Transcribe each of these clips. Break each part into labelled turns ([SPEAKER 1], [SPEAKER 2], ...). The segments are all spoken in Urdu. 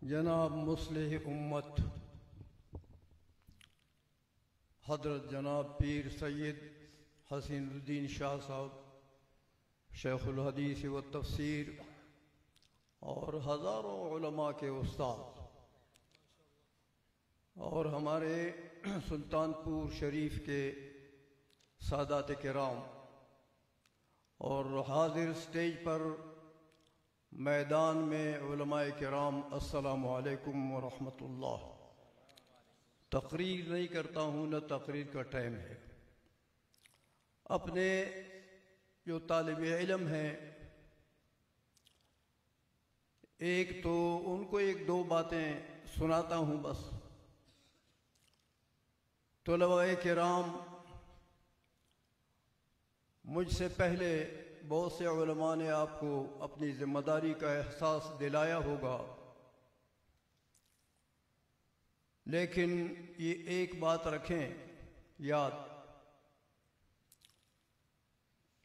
[SPEAKER 1] جناب مصلح امت حضرت جناب پیر سید حسین الدین شاہ صاحب شیخ الحدیث و تفسیر اور ہزاروں علماء کے استاد اور ہمارے سلطان پور شریف کے سادات کرام اور حاضر سٹیج پر میدان میں علماء کرام، السلام علیکم ورحمۃ اللہ۔ تقریر نہیں کرتا ہوں، نہ تقریر کا ٹائم ہے۔ اپنے جو طالب علم ہیں، ایک تو ان کو ایک دو باتیں سناتا ہوں بس۔ طلباء کرام، مجھ سے پہلے بہت سے علماء نے آپ کو اپنی ذمہ داری کا احساس دلایا ہوگا، لیکن یہ ایک بات رکھیں یاد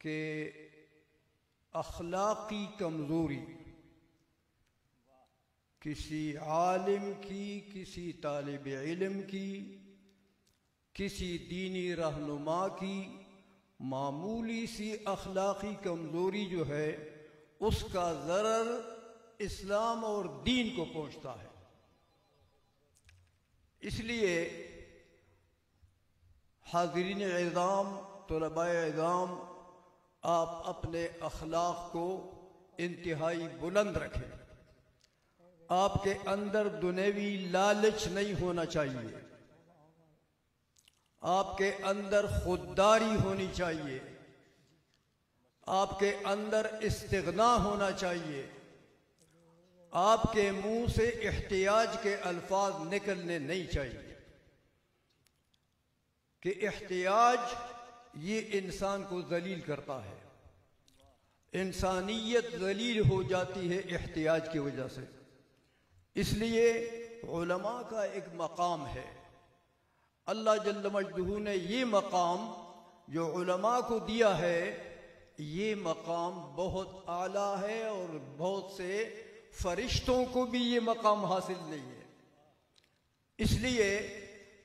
[SPEAKER 1] کہ اخلاقی کمزوری کسی عالم کی، کسی طالب علم کی، کسی دینی رہنما کی معمولی سی اخلاقی کمزوری جو ہے، اس کا ضرر اسلام اور دین کو پہنچتا ہے۔ اس لیے حاضرین اعظام، طلباء اعظام، آپ اپنے اخلاق کو انتہائی بلند رکھیں۔ آپ کے اندر دنیوی لالچ نہیں ہونا چاہیے، آپ کے اندر خودداری ہونی چاہیے، آپ کے اندر استغنا ہونا چاہیے، آپ کے منہ سے احتیاج کے الفاظ نکلنے نہیں چاہیے کہ احتیاج یہ انسان کو ذلیل کرتا ہے۔ انسانیت ذلیل ہو جاتی ہے احتیاج کی وجہ سے۔ اس لیے علماء کا ایک مقام ہے، اللہ جل مجدہ نے یہ مقام جو علماء کو دیا ہے، یہ مقام بہت اعلیٰ ہے، اور بہت سے فرشتوں کو بھی یہ مقام حاصل نہیں ہے۔ اس لیے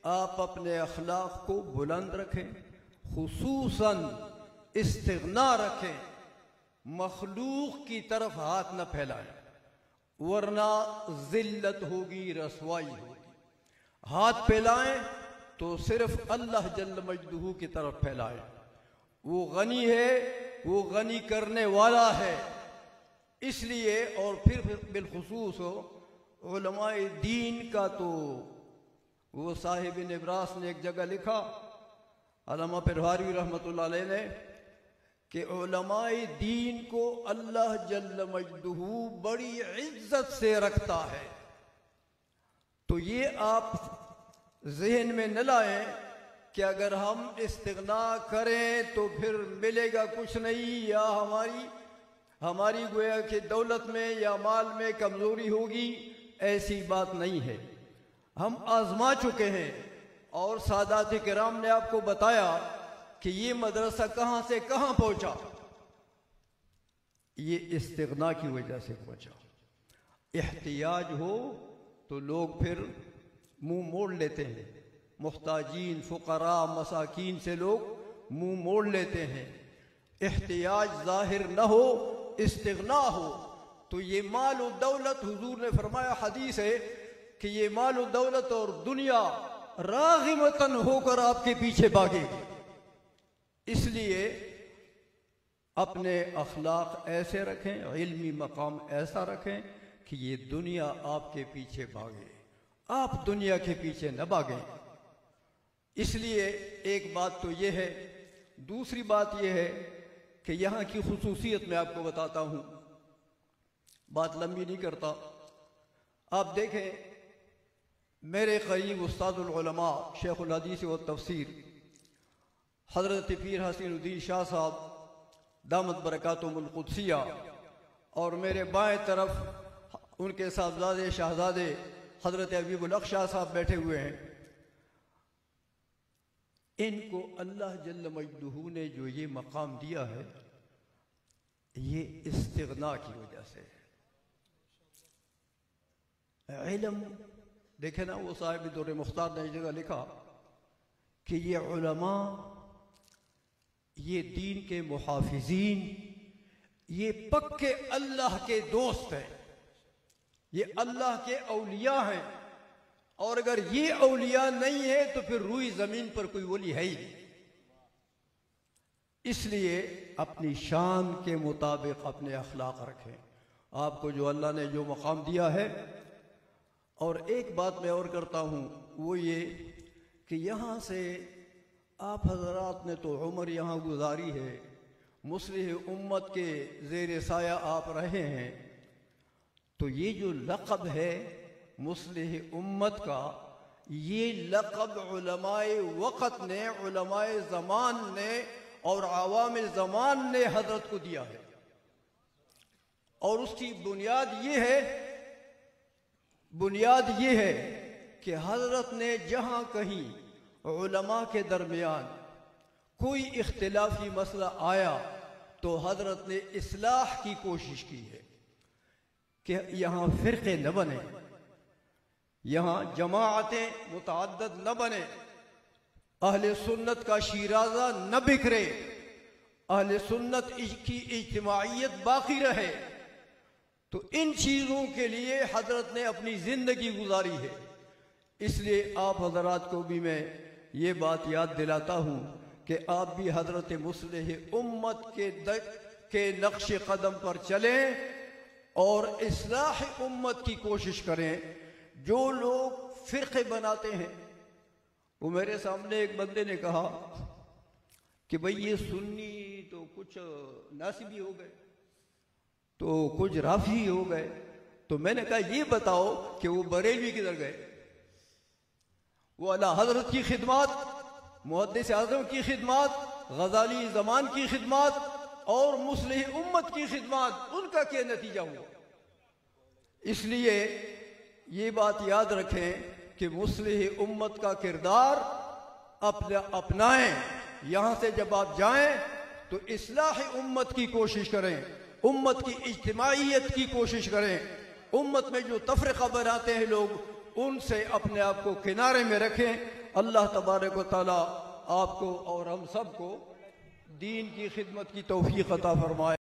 [SPEAKER 1] آپ اپنے اخلاق کو بلند رکھیں، خصوصاً استغنا رکھیں، مخلوق کی طرف ہاتھ نہ پھیلائیں، ورنہ ذلت ہوگی، رسوائی ہوگی۔ ہاتھ پھیلائیں تو صرف اللہ جل مجدہ کی طرف پھیلائیں۔ وہ غنی ہے، وہ غنی کرنے والا ہے۔ اس لیے اور پھر بالخصوص علماء دین کا تو وہ صاحب نبراس نے ایک جگہ لکھا، علامہ پرہاری رحمۃ اللہ علیہ نے، کہ علماء دین کو اللہ جل مجدہ بڑی عزت سے رکھتا ہے۔ تو یہ آپ ذہن میں نہ لائیں کہ اگر ہم استغنا کریں تو پھر ملے گا کچھ نہیں، یا ہماری گویا کہ دولت میں یا مال میں کمزوری ہوگی۔ ایسی بات نہیں ہے۔ ہم آزما چکے ہیں، اور سادات کرام نے آپ کو بتایا کہ یہ مدرسہ کہاں سے کہاں پہنچا، یہ استغنا کی وجہ سے پہنچا۔ احتیاج ہو تو لوگ پھر منہ موڑ لیتے ہیں، محتاجین، فقراء، مساکین سے لوگ منہ موڑ لیتے ہیں۔ احتیاج ظاہر نہ ہو، استغنا ہو، تو یہ مال و دولت، حضور نے فرمایا، حدیث ہے کہ یہ مال و دولت اور دنیا راغمتاً ہو کر آپ کے پیچھے بھاگے گی۔ اس لیے اپنے اخلاق ایسے رکھیں، علمی مقام ایسا رکھیں کہ یہ دنیا آپ کے پیچھے بھاگے، آپ دنیا کے پیچھے نہ بھاگیں۔ اس لیے ایک بات تو یہ ہے۔ دوسری بات یہ ہے کہ یہاں کی خصوصیت میں آپ کو بتاتا ہوں، بات لمبی نہیں کرتا۔ آپ دیکھیں، میرے قریب استاد العلماء شیخ الحدیث و تفسیر حضرت پیر حسین الدین شاہ صاحب دامت برکاتہم القدسیہ، اور میرے بائیں طرف ان کے صاحبزادے شہزادے حضرت حبیب الحق شاہ صاحب بیٹھے ہوئے ہیں۔ ان کو اللہ جل مجدہ نے جو یہ مقام دیا ہے، یہ استغنا کی وجہ سے ہے۔ علم دیکھیں نا، وہ صاحب دور مختار نے ایک جگہ لکھا کہ یہ علماء، یہ دین کے محافظین، یہ پکے اللہ کے دوست ہیں، یہ اللہ کے اولیاء ہیں، اور اگر یہ اولیاء نہیں ہے تو پھر روئی زمین پر کوئی ولی ہے ہی نہیں۔ اس لیے اپنی شان کے مطابق اپنے اخلاق رکھیں، آپ کو جو اللہ نے جو مقام دیا ہے۔ اور ایک بات میں اور کرتا ہوں، وہ یہ کہ یہاں سے آپ حضرات نے تو عمر یہاں گزاری ہے، مصلح امت کے زیر سایہ آپ رہے ہیں، تو یہ جو لقب ہے مصلح امت کا، یہ لقب علماء وقت نے، علماء زمان نے اور عوام زمان نے حضرت کو دیا ہے، اور اس کی بنیاد یہ ہے کہ حضرت نے جہاں کہیں علماء کے درمیان کوئی اختلافی مسئلہ آیا تو حضرت نے اصلاح کی کوشش کی ہے کہ یہاں فرقے نہ بنے، یہاں جماعتیں متعدد نہ بنے، اہل سنت کا شیرازہ نہ بکھرے، اہل سنت کی اجتماعیت باقی رہے۔ تو ان چیزوں کے لیے حضرت نے اپنی زندگی گزاری ہے۔ اس لیے آپ حضرات کو بھی میں یہ بات یاد دلاتا ہوں کہ آپ بھی حضرت مصلح امت کے نقش قدم پر چلیں اور اصلاح امت کی کوشش کریں۔ جو لوگ فرقے بناتے ہیں، وہ میرے سامنے ایک بندے نے کہا کہ بھئی یہ سنی تو کچھ ناسبی ہو گئے، تو کچھ رافعی ہو گئے، تو میں نے کہا یہ بتاؤ کہ وہ بریلوی کدھر گئے؟ وہ اعلیٰ حضرت کی خدمات، محدث اعظم کی خدمات، غزالی زمان کی خدمات اور مصلح امت کی خدمات، ان کا کیا نتیجہ ہوا؟ اس لیے یہ بات یاد رکھیں کہ مصلح امت کا کردار اپنائیں۔ یہاں سے جب آپ جائیں تو اصلاح امت کی کوشش کریں، امت کی اجتماعیت کی کوشش کریں۔ امت میں جو تفرقہ بناتے ہیں لوگ، ان سے اپنے آپ کو کنارے میں رکھیں۔ اللہ تبارک و تعالی آپ کو اور ہم سب کو دین کی خدمت کی توفیق عطا فرمائے۔